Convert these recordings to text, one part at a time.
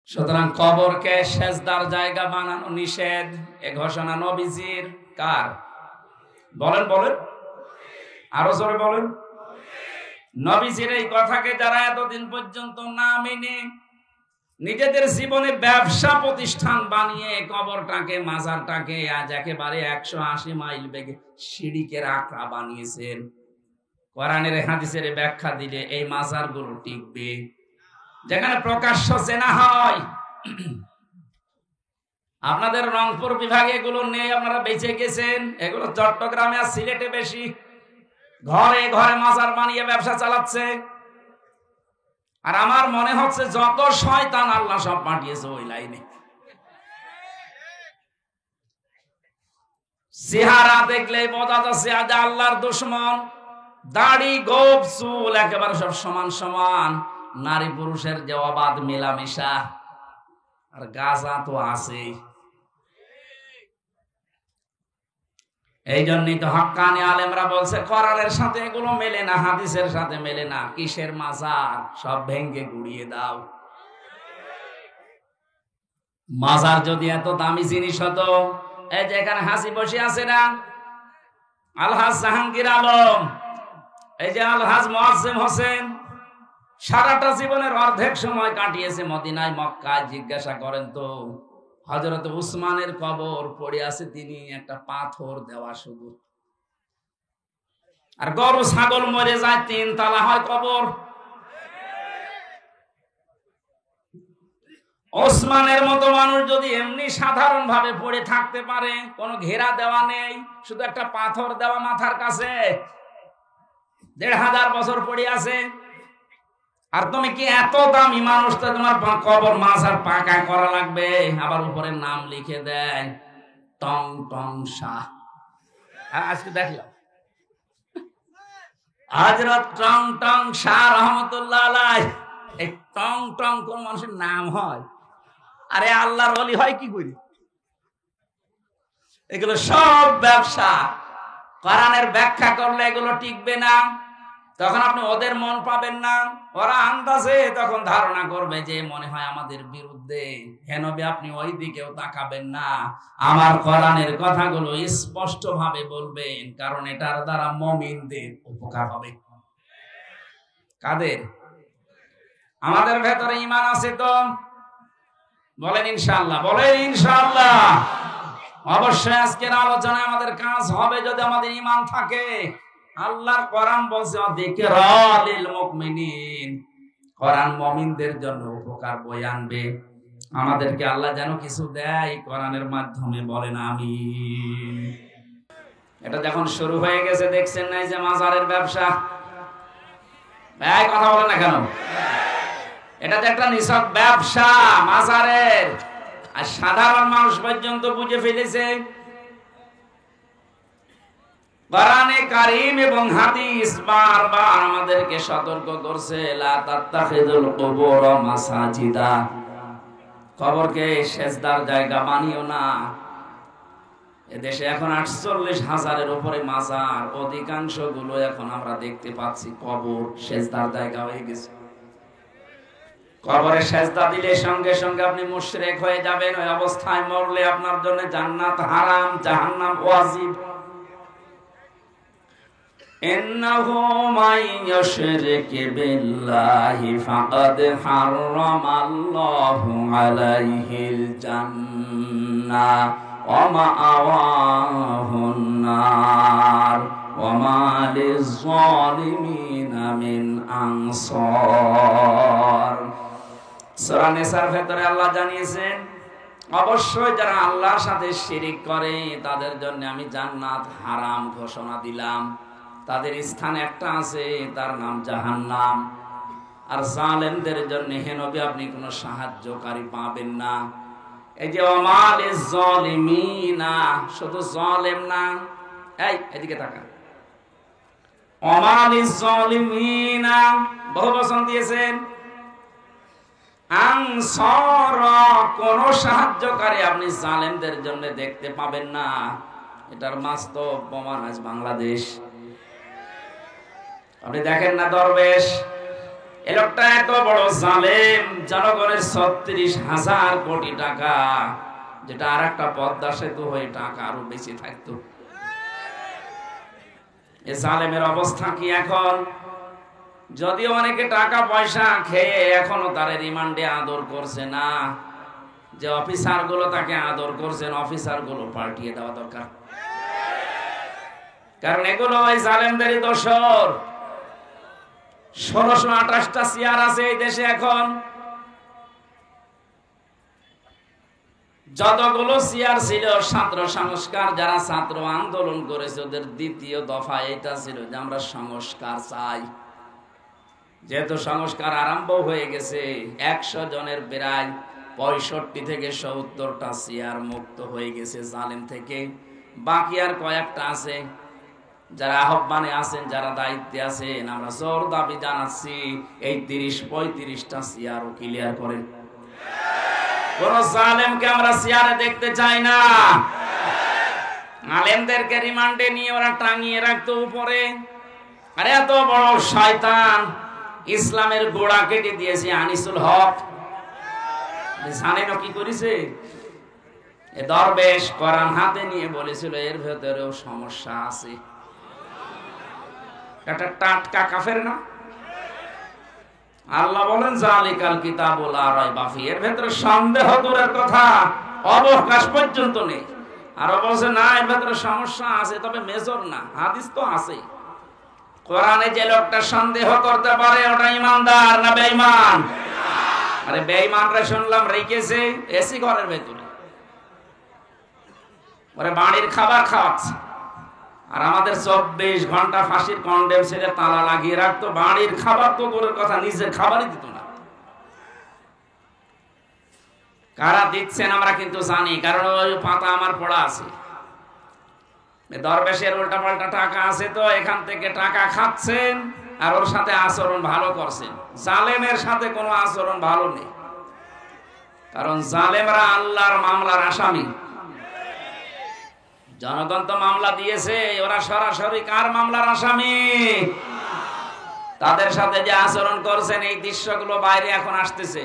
সুতরাং কবরকে সেজদার জায়গা বানানো নিষেধ। এ ঘোষণা নবীজির। কার? বলেন বলেন, আরো জোরে বলেন। নবীজির এই কথাকে যারা এতদিন পর্যন্ত না মেনে নিজেদের জীবনে ব্যবসা প্রতিষ্ঠান বানিয়ে কবরটাকে, মাজারটাকে আজ একেবারে 180 মাইল বেগে সিঁড়িকের আঁকড়া বানিয়েছেন, কোরআনের হাদিসের ব্যাখ্যা দিলে এই মাজারগুলো টিকবে? যেখানে প্রকাশ্য জেনা হয়। আপনাদের রংপুর বিভাগে এগুলো নেই, আপনারা বেঁচে গেছেন। এগুলো চট্টগ্রামে আর সিলেটে বেশি। ঘরে ঘরে মাজার বানিয়ে ব্যবসা চালাচ্ছে। আর আমার মনে হচ্ছে যত শয়তান আল্লাহ সব পাঠিয়েছে ওই লাইনে। চেহারা দেখলেই বোঝা যাচ্ছে আজ আল্লাহর দুশমন। দাড়ি, গোঁফ, চুল একেবারে সব সমান সমান। নারী পুরুষের যে অবাধ মেলামেশা, আর গাঁজা তো আছেই। এই জন্যই তো হক্কানি আলেমরা বলছে কোরআনের সাথে এগুলো মেলে না, হাদিসের সাথে মেলে না। কিসের মাজার? সব ভেঙ্গে গুড়িয়ে দাও। মাজার যদি এত দামি জিনিস হতো, এই যে এখানে হাসি বসে আছে না, আলহাজ জাহাঙ্গীর আলম, এই যে আলহাজ মোয়াজ্জেম হোসেন, সারাটা জীবনের অর্ধেক সময় কাটিয়েছে মদিনায়, মক্কায়। জিজ্ঞাসা করেন তো, হযরত উসমানের কবর পড়ে আছে, তিনি একটা পাথর দেওয়া শুধু। আর গরু ছাগল মরে যায়, 3 তলা হয় কবর। ওসমানের মতো মানুষ যদি এমনি সাধারণ ভাবে পড়ে থাকতে পারে, কোনো ঘেরা দেওয়া নেই, শুধু একটা পাথর দেওয়া মাথার কাছে, 1500 বছর পড়ে আছে, আর তুমি কি এত দামি মানুষ, তো তোমার কবর মাজার পাকা করা লাগবে, আবার উপরে নাম লিখে দেয় টং টং শাহ। আজকে দেখলাম হযরত টং টং শাহ রহমতুল্লাহ আলাইহি। এই টং টং কোন মানুষের নাম হয়? আরে আল্লাহর ওলি হয় কি করি? এগুলো সব ব্যবসা। কোরআনের ব্যাখ্যা করলে এগুলো টিকবে না। তখন আপনি ওদের মন পাবেন না। ওরা আন্দাজে তখন ধারণা করবে যে মনে হয় আমাদের বিরুদ্ধে। হেন আপনি ওই দিকেও তাকাবেন না। আমার কোরআনের কথাগুলো স্পষ্ট ভাবে বলবেন, কারণ এটার দ্বারা মুমিনদের উপকার হবে। কাদের? আমাদের ভেতরে ঈমান আছে তো? বলেন ইনশাআল্লাহ, বলেন ইনশাআল্লাহ। অবশ্যই আজকের আলোচনায় আমাদের কাজ হবে যদি আমাদের ঈমান থাকে। আল্লাহর কোরআন বলছে যিকরালিল মুমিনিন, কোরআন মুমিনদের জন্য উপকার বয়ে আনবে। আমাদেরকে আল্লাহ যেন কিছু দেয় কোরআনের মাধ্যমে, বলেন আমিন। এটা যখন শুরু হয়ে গেছে, দেখছেন না যে মাজারের ব্যবসা, ভাই কথা বলেন না কেন? এটা যে একটা নিছক ব্যবসা মাজারের, আর সাধারণ মানুষ পর্যন্ত বুঝে ফেলেছে। কোরআনে কারীম এবং হাদিস বারবার আমাদেরকে সতর্ক করছে, লা তাত্তাখিযুল কুবুর মাসাজিদা, কবরকে সেজদার জায়গা বানিও না। এদেশে এখন 48,000-এর উপরে মাজার, অধিকাংশ গুলো এখন আমরা দেখতে পাচ্ছি কবর সেজদার জায়গা হয়ে গেছে। কবরে সেজদা দিলে সঙ্গে সঙ্গে আপনি মুশরিক হয়ে যাবেন। ওই অবস্থায় মরলে আপনার জন্য জান্নাত হারাম, জাহান্নাম ওয়াজিব। ইন্নাহু মাইয়ুশরিক বিল্লাহি ফাকাদ হারামাল্লাহু আলাইহিল জান্নাহ ওয়া মাআওয়াহুন নার ওয়া মা লিয-যালিমিনা মিন আনসার। সূরা নিসার ভেতরে আল্লাহ জানিয়েছেন, অবশ্যই যারা আল্লাহর সাথে শিরিক করে তাদের জন্য আমি জান্নাত হারাম ঘোষণা দিলাম। তাদের স্থান একটা আছে, তার নাম জাহান্নাম। আর জালেমদের জন্য হে নবী আপনি কোনো সাহায্যকারী পাবেন না। এই যে ওয়া লিয-যালিমিনা, শুধু জালেম না, এই এদিকে তাকা, ওয়া লিয-যালিমিনা বহুবচন দিয়েছেন। আনসার, কোন সাহায্যকারী আপনি জালেমদের জন্য দেখতে পাবেন না। এটার বাস্তব প্রমাণ আজ বাংলাদেশ। আপনি দেখেন না দরবেশ এ লোকটা এত বড় জালেম, জনগণের ৩৬,০০০ কোটি টাকা, যেটা আর একটা পদ্মা সেতু হয়ে টাকা আরো বেশি থাকতো। এ জালেমের অবস্থা কি এখন? যদিও অনেকে টাকা পয়সা খেয়ে এখনো তার রিমান্ডে আদর করছে না, যে অফিসার গুলো তাকে আদর করছেন, অফিসার গুলো পাল্টিয়ে দেওয়া দরকার। কারণ এগুলো ওই জালেমদেরই দোসর। ১৬২৮টা চেয়ার আছে এই দেশে এখন। যতগুলো চেয়ার ছিল ছাত্র সংস্কার, যারা ছাত্র আন্দোলন করেছে ওদের দ্বিতীয় দফা এটা ছিল যে আমরা সংস্কার চাই। যেহেতু সংস্কার আরম্ভ হয়ে গেছে, ১০০ জনের প্রায় ৬৫ থেকে ৭০টা চেয়ার মুক্ত হয়ে গেছে জালেম থেকে। বাকি আর কয়েকটা আছে, যারা আহ্বানে আছেন, যারা দায়িত্বে আছেন, আমরা জোর দাবি জানাচ্ছি এই ৩০-৩৫টা চেয়ারও ক্লিয়ার করেন। কোন জালেমকে আমরা চেয়ারে দেখতে চাই না। আলেমদেরকে রিমান্ডে নিয়ে ওরা টাঙিয়ে রাখতো উপরে। আরে এত বড় শয়তান, ইসলামের গোড়া কেটে দিয়েছে আনিসুল হক। জানেন কি করেছে? এ দরবেশ কোরআন হাতে নিয়ে বলেছিল এর ভেতরেও সমস্যা আছে। এটা টাটকা কাফের না? আল্লাহ বলেন জালিকাল কিতাবুল লা রাইবা ফি, এর ভেতরে সন্দেহ দূরের কথা, অবকাশ পর্যন্ত নেই। আর বলছে না এর ভেতরে সমস্যা আছে, তবে মেজর না। হাদিস তো আছে। কোরআনে যে লোকটা সন্দেহ করতে পারে ওটা ইমানদার না বেঈমান? আরে বেঈমানরা শুনলাম রেখেছে এসি ঘরের ভেতরে, ওরে বাড়ির খাবার খাওয়াচ্ছে। আর আমাদের ২৪ ঘন্টা ফাঁসির কন্ডেম ছেড়ে তালা লাগিয়ে রাখতো। বাড়ির খাবার তো দূরের কথা, নিজের খাবারই দিত না। কারা দিচ্ছেন আমরা কিন্তু জানি, কারণ ওই পাতা আমার পড়া আছে। দরবেশের উল্টা পাল্টা টাকা আছে, তো এখান থেকে টাকা খাচ্ছেন আর ওর সাথে আচরণ ভালো করছেন। জালেমের সাথে কোনো আচরণ ভালো নেই, কারণ জালেমরা আল্লাহর মামলার আসামি। জনগণ তো মামলা দিয়েছে, ওরা সরাসরি কার মামলার আসামি? তাদের সাথে যে আচরণ করছেন, এই দৃশ্যগুলো বাইরে এখন আসতেছে।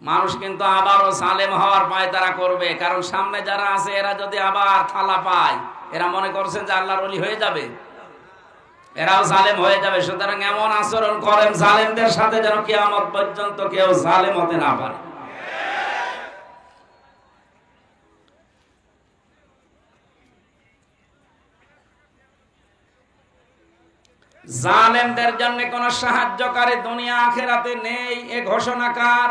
মানুষ কিন্তু আবারও জালেম হওয়ার পায়তারা করবে, কারণ সামনে যারা আছে এরা যদি আবার থালা পায়, এরা মনে করছেন যে আল্লাহর ওলি হয়ে যাবে, এরাও জালেম হয়ে যাবে। সুতরাং এমন আচরণ করেন জালেমদের সাথে যেন কিয়ামত পর্যন্ত কেউ জালেম হতে না পারে। জালেমদের জন্য কোন সাহায্যকারী দুনিয়া আখিরাতে নেই। এ ঘোষণাকার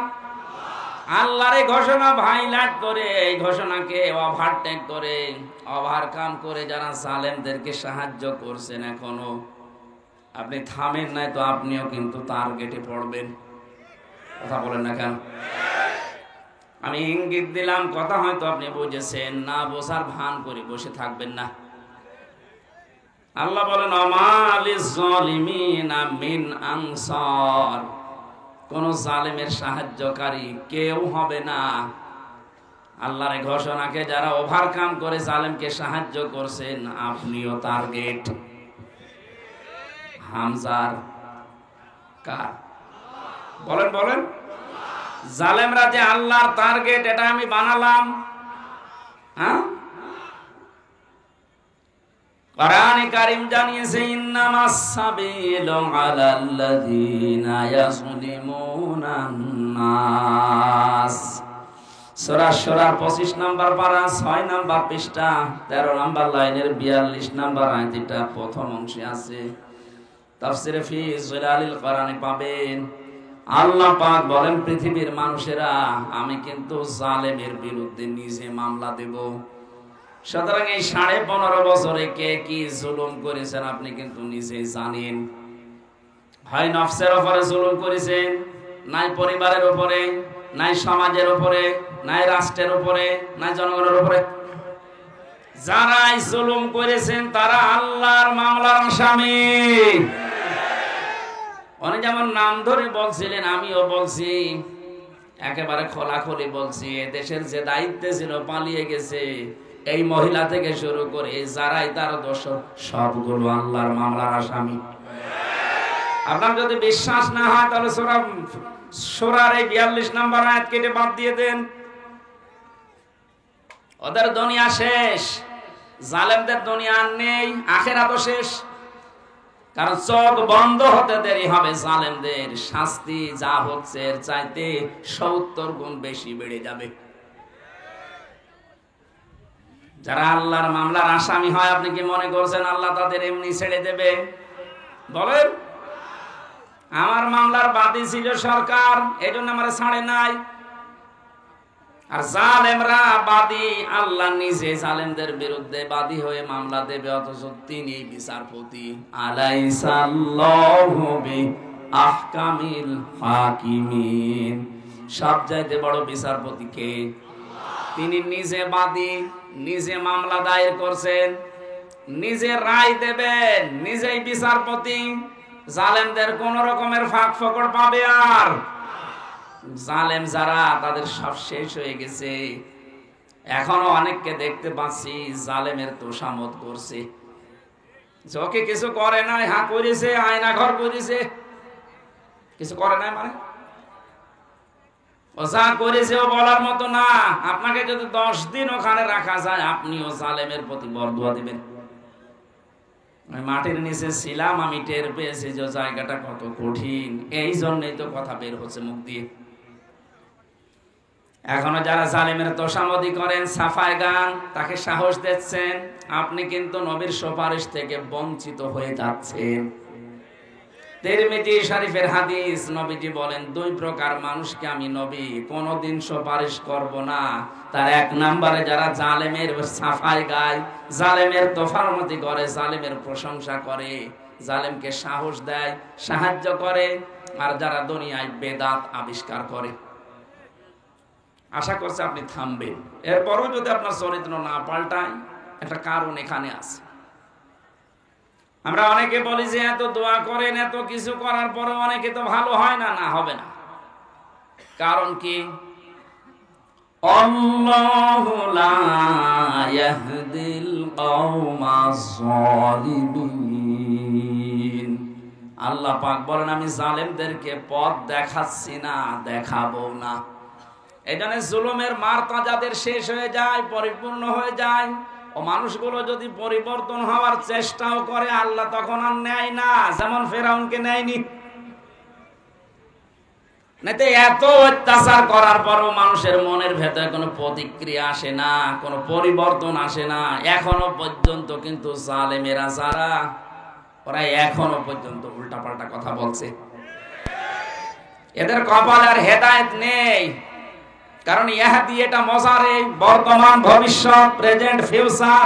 আল্লাহর এই ঘোষণা ভাইলাট করে, এই ঘোষণাকে ওভারটেক করে, ওভারকাম করে যারা জালেমদেরকে সাহায্য করছেন এখনো, আপনি থামেন নাই তো আপনিও কিন্তু টার্গেটে পড়বেন। কথা বলেন না কেন? আমি ইঙ্গিত দিলাম, কথা হয়তো আপনি বুঝেছেন না, বোঝার ভান করে বসে থাকবেন না। আল্লাহ বলেন আমালিজ জালিমিনা মিন আনসার, কোন জালেমের সাহায্যকারী কেউ হবে না। আল্লাহর ঘোষণাকে যারা ওভারকাম করে জালেমকে সাহায্য করছেন, আপনিও টার্গেট। হামজার কার? বলেন বলেন। জালেমরা যে আল্লাহর টার্গেট, এটা আমি বানালাম? হ্যাঁ, কোরআনে কারীম জানিয়েছে ইন্নামাস সাবিলু আলাল্লাযীনা ইয়াযলিমুনান নাস। সূরা সূরার ২৫ নম্বর পারা ৬ নম্বর পৃষ্ঠা ১৩ নম্বর লাইনের ৪২ নম্বর আয়াত, এটা প্রথম অংশে আছে। তাফসীরে ফি জিলালিল কোরআনে পাবেন। আল্লাহ পাক বলেন পৃথিবীর মানুষেরা, আমি কিন্তু জালেমের বিরুদ্ধে নিজে মামলা দেব। সুতরাং এই ১৫.৫ বছরে কে কি জুলুম করেছেন আপনি কিন্তু নিজেই জানেন। হয় নফসের উপরে জুলুম করেছেন, নাই পরিবারের উপরে, নাই সমাজের উপরে, নাই রাষ্ট্রের উপরে, নাই জনগণের উপরে। যারাই জুলুম করেছেন তারা আল্লাহর মামলার আসামি। উনি যেমন নাম ধরে বলছিলেন, আমিও বলছি, একেবারে খোলাখুলি বলছি, দেশের যে দায়িত্বে ছিল পালিয়ে গেছে, এই মহিলা থেকে শুরু করে যারাই তার দোষ, সবগুলো আল্লাহর মামলার আসামি। আপনার যদি বিশ্বাস না হয় তাহলে সূরার এই 42 নম্বর আয়াত কেটে বাদ দিয়ে দেন। ওদের দুনিয়া শেষ, জালেমদের দুনিয়া আর নেই, আখিরাতও শেষ। কারণ চোখ বন্ধ হতে দেরি হবে, জালেমদের শাস্তি যা হচ্ছে এর চাইতে 70 গুণ বেশি বেড়ে যাবে। যারা আল্লাহর মামলার আসামি হয়, আপনি কি মনে করছেন আল্লাহ তাদের এমনি ছেড়ে দেবে? বলেন, আমার মামলার বাদী ছিল সরকার, এই জন্য আমার ছাড়ে নাই। আর জালেমরা বাদী, আল্লাহ নিজে জালেমদের বিরুদ্ধে বাদী হয়ে মামলা দেবে, অথচ তিনি বিচারপতি। আলাইসাল্লাহু বিআহকামিল হাকিমিন, সবচাইতে বড় বিচারপতি কে? তিনি নিজে বাদী, নিজে মামলা দায়ের করছেন, নিজে রায় দেবেন, নিজেই বিচারপতি। জালেমদের কোন রকমের ফাঁক ফোকড় পাবে? আর জালেম যারা, তাদের সব শেষ হয়ে গেছে। এখনো অনেককে দেখতে পাচ্ছি জালেমের তোষামত করছে, ওকে কিছু করে নাই, হ্যাঁ করেছে, আয়না ঘর করেছে, কিছু করে নাই মানে ও যা করেছে ও বলার মতো না। আপনাকে যদি 10 দিন ওখানে রাখা যায়, আপনিও জালেমের প্রতি বরদুয়া দিবেন। মাটির নিচে ছিলাম, আমি টের পেয়েছি যে জায়গাটা কত কঠিন। এই জন্যই তো কথা বের হচ্ছে মুখ দিয়ে। এখনো যারা জালেমের তোষামদি করেন, সাফায় গান, তাকে সাহস দিচ্ছেন, আপনি কিন্তু নবীর সুপারিশ থেকে বঞ্চিত হয়ে যাচ্ছেন। তিরমিজি শরীফের হাদিস, নবীজি বলেন 2 প্রকার মানুষকে আমি নবী কোনদিন সুপারিশ করব না। তার 1 নম্বরে যারা জালেমের সাফাই গায়, জালেমের তোফারমতি করে, জালেমের প্রশংসা করে, জালেমকে সাহস দেয়, সাহায্য করে, আর যারা দুনিয়ায় বেদাত আবিষ্কার করে। আশা করছি আপনি থামবেন। এরপরও যদি আপনার চরিত্র না পাল্টায়, একটা কারণ এখানে আছে। আমরা অনেকে বলি যে এত দোয়া করেন, এত কিছু করার পরে অনেকে তো ভালো হয় না। না, হবে না। কারণ কি? আল্লাহু লা ইয়াহদিল কওমাজ যালিমিন। আল্লাহ পাক বলেন, আমি জালেমদেরকে পথ দেখাচ্ছি না, দেখাবো না। এখানে জুলুমের মারতা যাদের শেষ হয়ে যায়, পরিপূর্ণ হয়ে যায়, ও মানুষগুলো যদি পরিবর্তন হওয়ার চেষ্টাও করে, আল্লাহ তখন আর নেয় না, যেমন ফেরাউনকে নেয়নি। এত অত্যাচার করার পরও মানুষের মনের ভেতরে কোনো প্রতিক্রিয়া আসে না, কোনো পরিবর্তন আসে না। এখনো পর্যন্ত কিন্তু জালেমেরা যারা, ওরা এখনো পর্যন্ত উল্টাপাল্টা কথা বলছে। এদের কপালে আর হেদায়েত নেই। কারণ ইহাদি, এটা মজারে, বর্তমান, ভবিষ্যৎ, প্রেজেন্ট, ফিউচার।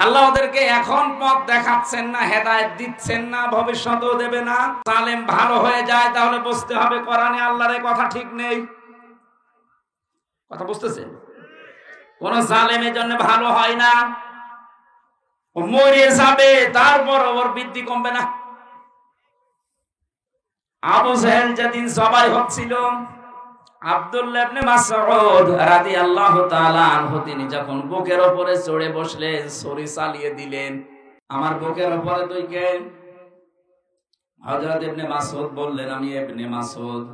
আল্লাহ ওদেরকে এখন পথ দেখাচ্ছেন না, হেদায়েত দিচ্ছেন না, ভবিষ্যতেও দেবে না। জালেম ভালো হয়ে যায়, তাহলে বুঝতে হবে কোরআনে আল্লাহর এই কথা ঠিক নেই। কথা বুঝতেছেন? কোন জালেমের জন্য ভালো হয় না, ও মরে যাবে, তারপর ওর বৃদ্ধি কমবে না। আবু জাহেল যেদিন জবাই হচ্ছিল, আব্দুল্লাহ ইবনে মাসউদ রাদিয়াল্লাহু তাআলা আনহু তিনি যখন বুকের উপরে চড়ে বসলেন, ছুরি চালিয়ে দিলেন, আমার বুকের উপরে তুই কে? হযরত ইবনে মাসউদ বললেন, আমি ইবনে মাসউদ।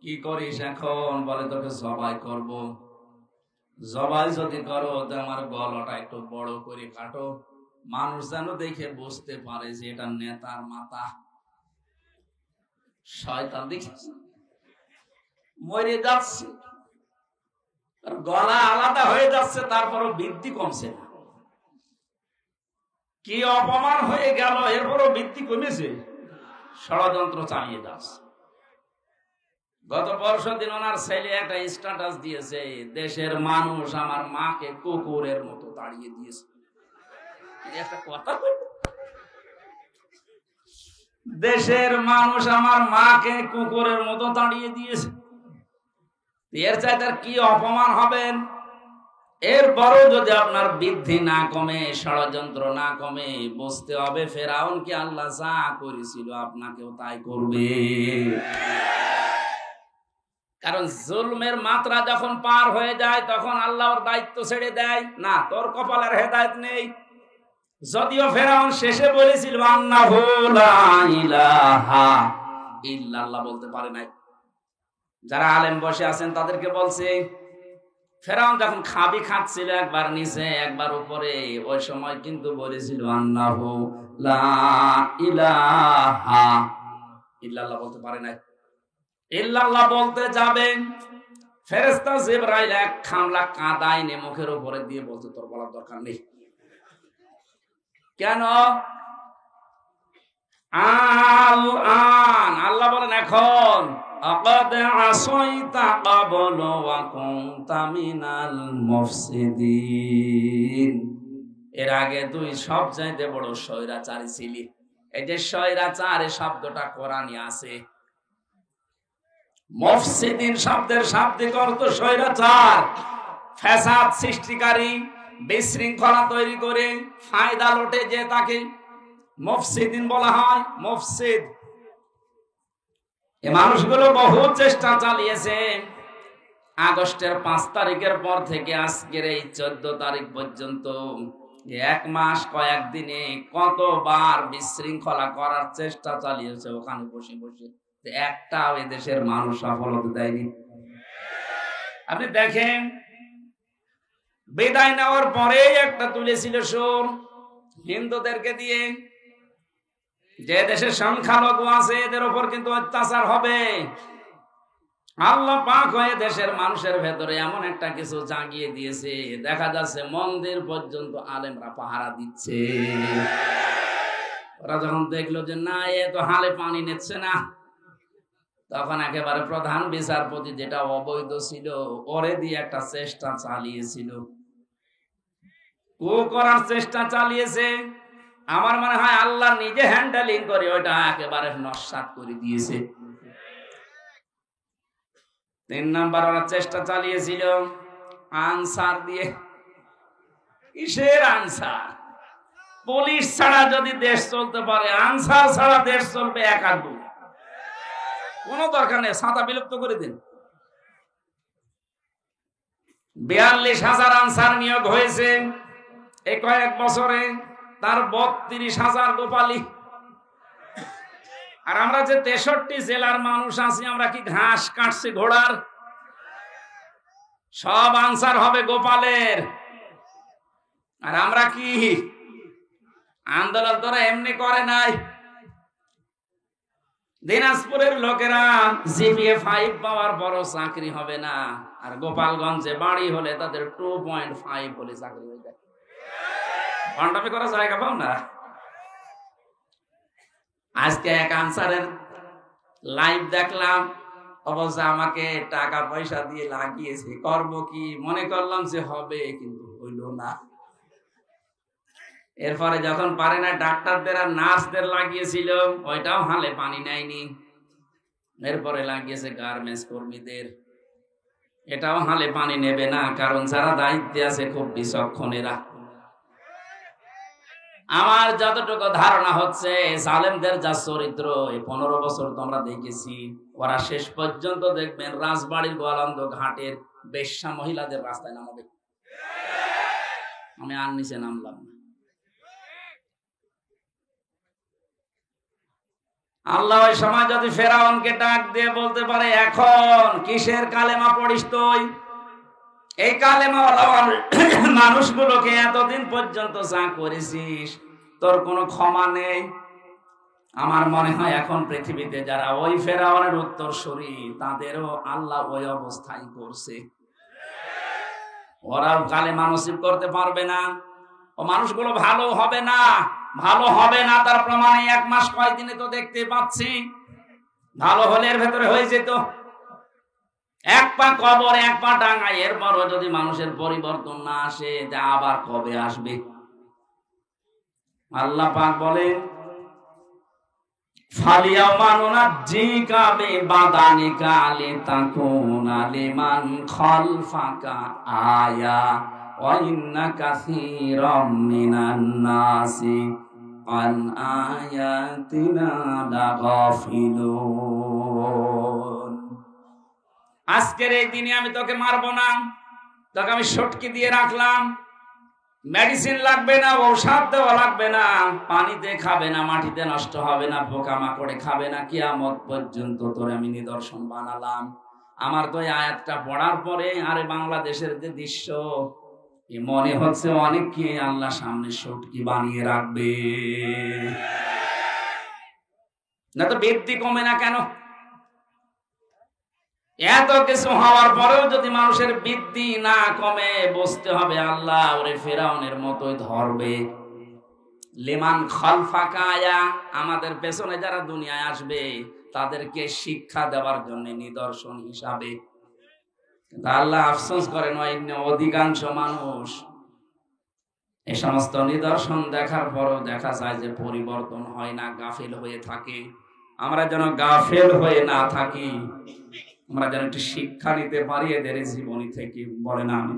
কি করিস এখন? বলে, তোকে জবাই করব। জবাই যদি করো তো আমার গলাটা একটু বড় করে কাটো, মানুষ যেন দেখে বুঝতে পারে যে এটা নেতার মাথা। শয়তান দেখিস, মরে যাচ্ছে, গলা আলাদা হয়ে যাচ্ছে, তারপরও বৃদ্ধি কমছে না। কি অপমান হয়ে গেল, এরপরও বৃদ্ধি কমেছে। ষড়যন্ত্র চালিয়ে যাচ্ছে। গত পরশুদিন ওনার ছেলে একটা স্ট্যাটাস দিয়েছে, দেশের মানুষ আমার মাকে কুকুরের মতো তাড়িয়ে দিয়েছে। একটা কথা, দেশের মানুষ আমার মাকে কুকুরের মতো তাড়িয়ে দিয়েছে। এর চাইতে আর কি অপমান হবেন? এরপরও যদি আপনার বৃদ্ধি না কমে, ষড়যন্ত্র না কমে, বুঝতে হবে ফেরাউনকে আল্লাহ যা করেছিল আপনাকেও তাই করবে। কারণ জুলমের মাত্রা যখন পার হয়ে যায়, তখন আল্লাহর দায়িত্ব ছেড়ে দেয় না, তোর কপালের হেদায়েত নেই। যদিও ফেরাউন শেষে বলেছিল আন্নাহু লা ইলাহা ইল্লাল্লাহ, বলতে পারে নাই। যারা আলেম বসে আছেন তাদেরকে বলছে, ফেরাউন যখন খাচ্ছিল একবার নিচে একবার উপরে, ওই সময় কিন্তু বলেছিল আন্নাহু লা ইলাহা ইল্লাল্লাহ, বলতে পারে নাই। ইল্লাল্লাহ বলতে যাবেন, ফেরেশতা জিবরাইল এক খামলা কাদা এনে মুখের উপরে দিয়ে বলতে, তোর বলার দরকার নেই। কেন? আল্লাহ বলেন এখন, আকাদ আসাইতা ক্বাবলু ওয়া কুনতা মিনাল মুফসিদিন, এর আগে তুই সব চাইতে বড় স্বৈরাচারী ছিলি। এই যে স্বৈরাচার এই শব্দটা কোরআনে আছে। মুফসিদিন শব্দের শাব্দিক অর্থ স্বৈরাচার, ফ্যাসাদ সৃষ্টিকারী, বিশৃঙ্খলা তৈরি করে ফায়দা লোটে যে তাকে মুফসিদিন বলা হয়। মুফসিদ এই মানুষগুলো বহু চেষ্টা চালিয়েছে। আগস্টের 5 তারিখের পর থেকে আজকের এই 14 তারিখ পর্যন্ত 1 মাস কয়েকদিনে কতবার বিশৃঙ্খলা করার চেষ্টা চালিয়েছে ওখানে বসে বসে, একটাও এদেশের মানুষ সফলতা দেয়নি। আপনি দেখেন, বিদায় নেওয়ার পরে একটা তুলেছিল সুর হিন্দুদেরকে দিয়ে, যে দেশের সংখ্যালঘু আছে এদের উপর কিন্তু অত্যাচার হবে। আল্লাহ পাক হয়ে দেশের মানুষের ভেতরে এমন একটা কিছু জাগিয়ে দিয়েছে, দেখা যাচ্ছে মন্দির পর্যন্ত আলেমরা পাহারা দিচ্ছে। ওরা যখন দেখলো যে না, এ তো হালে পানি নিচ্ছে না, তখন একেবারে প্রধান বিচারপতি, যেটা অবৈধ ছিল, ওরে দিয়ে একটা চেষ্টা চালিয়েছিল, করার চেষ্টা চালিয়েছে। আমার মনে হয় আল্লাহ নিজে হ্যান্ডেলিং করে ওইটা একেবারে নস্যাৎ করে দিয়েছে। 3 নাম্বার ওরা চেষ্টা চালিয়েছিল আনসার দিয়ে। কিসের আনসার? পুলিশ ছাড়া যদি দেশ চলতে পারে, আনসার ছাড়া দেশ চলবে একাধু। কোন দরকার নেই, সাদা বিলুপ্ত করে দিন। 42,000 আনসার নিয়োগ হয়েছে এই কয়েক বছরে, তার 32,000 গোপালী। আর আমরা যে 63 জেলার মানুষ আছি, আমরা কি ঘাস কাটছি ঘোড়ার? সব আনসার হবে গোপালের। আর আমরা কি আন্দোলন তোরা এমনি করে নাই। দিনাজপুরের লোকেরা জিপিএ 5 পাওয়ার বড় চাকরি হবে না, আর গোপালগঞ্জে বাড়ি হলে তাদের 2.5 হলে চাকরি হয়ে যায়। ঘন্টামি করার জায়গা পাও না। আজকে এক আনসারের লাইভ দেখলাম, অবশ্য আমাকে টাকা পয়সা দিয়ে লাগিয়েছে, করব কি মনে করলাম যে হবে, কিন্তু হইল না। এরপরে যখন পারে না, ডাক্তারদের আর নার্সদের লাগিয়েছিল, ওইটাও হালে পানি নেয়নি। এরপরে লাগিয়েছে গার্মেন্টস কর্মীদের, এটাও হালে পানি নেবে না, কারণ যারা দায়িত্বে আছে খুব বিচক্ষণেরা। আমার যতটুকু ধারণা হচ্ছে, জালেমদের যা চরিত্র, এই 15 বছর তো আমরা দেখেছি, ওরা শেষ পর্যন্ত দেখবেন রাজবাড়ির গোয়ালন্দ ঘাটের বেশ্যা মহিলাদের রাস্তায় নামাবে। আমি আর নিচে নামলাম না। আল্লাহ ওই সময় যদি ফেরাউনকে ডাক দিয়ে বলতে পারে, এখন কিসের কালেমা পড়িস তুই? এই কালেমা মানুষগুলোকে এতদিন পর্যন্ত যা করেছিস, তোর কোনো ক্ষমা নেই। আমার মনে হয় এখন পৃথিবীতে যারা ওই ফেরাউনের উত্তরসূরি, তাদেরও আল্লাহ ওই অবস্থায় করছে। ওরাও কালেমা নসিব করতে পারবে না, ও মানুষগুলো ভালো হবে না। ভালো হবে না তার প্রমাণে 1 মাস কয়েকদিনে তো দেখতে পাচ্ছি। ভালো হলে এর ভেতরে হয়ে যেত। 1 পা কবর 1 পা ডাঙায়, এরপরও যদি মানুষের পরিবর্তন না আসে, তা আবার কবে আসবে? আল্লাহ পাক বলেন, ফালিয়াউমা নুনাজ্জিকা বিবাদানিকা লিতাকুনা লিমান খালফাকা আয়া ওয়া ইন্না কাসীরাম মিনান নাসি আন আয়াতিনা লাগাফিলুন। আজকের এই দিনে আমি তোকে মারবো না, তোকে আমি সটকি দিয়ে রাখলাম। মেডিসিন লাগবে না, ঔষধ দেওয়া লাগবে না, পানিতে খাবে না, মাটিতে নষ্ট হবে না, পোকামাকড়ে খাবে না, কিয়ামত পর্যন্ত তোর আমি নিদর্শন বানালাম। আমার তো এই আয়াতটা পড়ার পরে আরে বাংলাদেশের যে দৃশ্য, মনে হচ্ছে অনেককে আল্লাহ সামনে সটকি বানিয়ে রাখবে। না তো বৃদ্ধি কমে না কেন? এত কিছু হওয়ার পরেও যদি মানুষের বৃদ্ধি না কমে, বুঝতে হবে আল্লাহ ওরে ফেরাউনের মতোই ধরবে। লিমান খালফাকা আয়া, আমাদের পেছনে যারা দুনিয়ায় আসবে তাদেরকে শিক্ষা দেওয়ার জন্য নিদর্শন হিসাবে। আল্লাহ আফসোস করেন অধিকাংশ মানুষ এই সমস্ত নিদর্শন দেখার পরও দেখা যায় যে পরিবর্তন হয় না, গাফেল হয়ে থাকে। আমরা যেন গাফেল হয়ে না থাকি, আমরা যেন একটু শিক্ষা নিতে পারি এদের জীবনী থেকে, বলে না আমি।